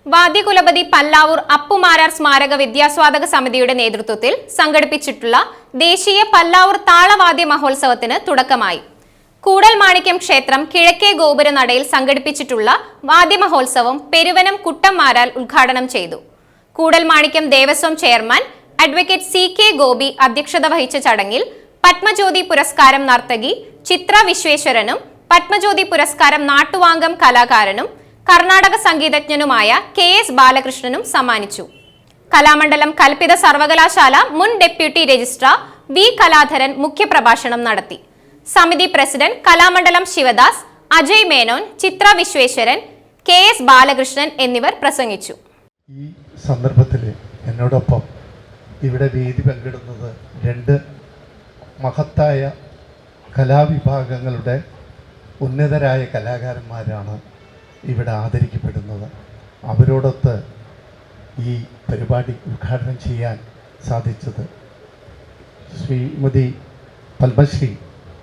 വാദ്യകുലപതി പല്ലാവൂർ അപ്പുമാരാർ സ്മാരക വിദ്യാസ്വാദക സമിതിയുടെ നേതൃത്വത്തിൽ സംഘടിപ്പിച്ചിട്ടുള്ള ദേശീയ പല്ലാവൂർ താളവാദ്യ മഹോത്സവത്തിന് തുടക്കമായി. കൂടൽമാണിക്യം ക്ഷേത്രം കിഴക്കേ ഗോപുര നടയിൽ സംഘടിപ്പിച്ചിട്ടുള്ള വാദ്യമഹോത്സവം പെരുവനം കുട്ടമ്മാരാൽ ഉദ്ഘാടനം ചെയ്തു. Koodalmanikyam Devaswom chairman advocate CK Gopi അധ്യക്ഷത വഹിച്ച ചടങ്ങിൽ പത്മജ്യോതി പുരസ്കാരം നർത്തകി ചിത്ര വിശ്വേശ്വരനും പത്മജ്യോതി പുരസ്കാരം നാട്ടുവാങ്കം കലാകാരനും കർണാടക സംഗീതജ്ഞനുമായ KS ബാലകൃഷ്ണനും സമ്മാനിച്ചു. കലാമണ്ഡലം കൽപ്പിത സർവകലാശാല മുൻ ഡെപ്യൂട്ടി രജിസ്ട്രാർ V കലാധരൻ മുഖ്യപ്രഭാഷണം നടത്തി. സമിതി പ്രസിഡന്റ് കലാമണ്ഡലം ശിവദാസ്, അജയ് മേനോൻ, ചിത്ര വിശ്വേശ്വരൻ, KS ബാലകൃഷ്ണൻ എന്നിവർ പ്രസംഗിച്ചു. ഈ സന്ദർഭത്തിൽ എന്നോടൊപ്പം ഇവിടെ വേദി പങ്കിടുന്നത് രണ്ട് മഹത്തായ കലാവിഭാഗങ്ങളുടെ ഉന്നതരായ കലാകാരന്മാരാണ് ഇവിടെ ആദരിക്കപ്പെടുന്നത്. അവരോടൊത്ത് ഈ പരിപാടി ഉദ്ഘാടനം ചെയ്യാൻ സാധിച്ചത് ശ്രീമതി പത്മശ്രീ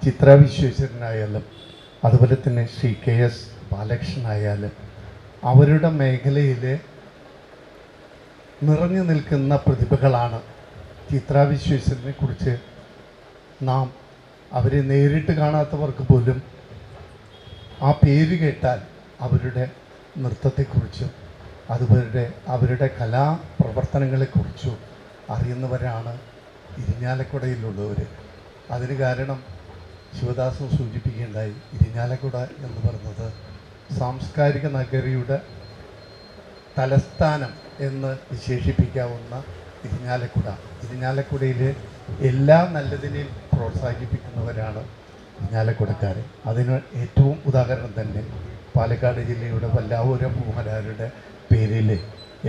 ചിത്ര വിശ്വേശ്വരനായാലും അതുപോലെ തന്നെ ശ്രീ KS ബാലകൃഷ്ണനായാലും അവരുടെ മേഖലയിൽ നിറഞ്ഞു നിൽക്കുന്ന പ്രതിഭകളാണ്. ചിത്ര വിശ്വേശ്വരനെ കുറിച്ച് നാം അവരെ നേരിട്ട് കാണാത്തവർക്ക് പോലും ആ പേര് കേട്ടാൽ അവരുടെ നൃത്തത്തെക്കുറിച്ചും അതുപോലെ അവരുടെ കലാപ്രവർത്തനങ്ങളെക്കുറിച്ചും അറിയുന്നവരാണ് ഇരിഞ്ഞാലക്കുടയിലുള്ളവർ. അതിന് കാരണം ശിവദാസും സൂചിപ്പിക്കുകയുണ്ടായി. ഇരിഞ്ഞാലക്കുട എന്ന് പറയുന്നത് സാംസ്കാരിക നഗരിയുടെ തലസ്ഥാനം എന്ന് വിശേഷിപ്പിക്കാവുന്ന ഇരിഞ്ഞാലക്കുടയിലെ എല്ലാ നല്ലതിനെയും പ്രോത്സാഹിപ്പിക്കുന്നവരാണ് ഇരിഞ്ഞാലക്കുടക്കാർ. അതിന് ഏറ്റവും ഉദാഹരണം തന്നെ പാലക്കാട് ജില്ലയുടെ പല്ലാവൂർ അപ്പുമാരാരുടെ പേരിൽ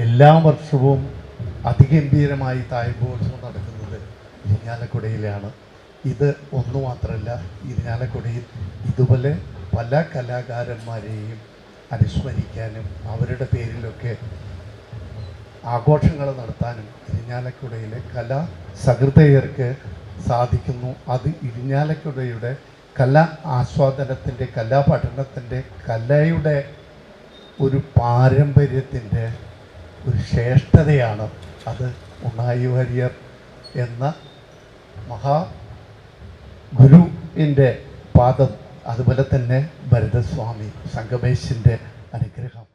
എല്ലാ വർഷവും അതിഗംഭീരമായി തായമ്പോത്സവം നടക്കുന്നത് ഇരിഞ്ഞാലക്കുടയിലാണ്. ഇത് ഒന്നു മാത്രമല്ല, ഇരിഞ്ഞാലക്കുടയിൽ ഇതുപോലെ പല കലാകാരന്മാരെയും അനുസ്മരിക്കാനും അവരുടെ പേരിലൊക്കെ ആഘോഷങ്ങൾ നടത്താനും ഇരിഞ്ഞാലക്കുടയിലെ കലാ സഹൃദയർക്ക് സാധിക്കുന്നു. അത് ഇരിഞ്ഞാലക്കുടയുടെ കലാ ആസ്വാദനത്തിൻ്റെ, കലാപഠനത്തിൻ്റെ, കലയുടെ ഒരു പാരമ്പര്യത്തിൻ്റെ ഒരു ശ്രേഷ്ഠതയാണ്. അത് ഉണ്ണായി വാര്യർ എന്ന മഹാഗുരുവിൻ്റെ പാദം, അതുപോലെ തന്നെ ഭരതസ്വാമി സംഗമേശിൻ്റെ അനുഗ്രഹം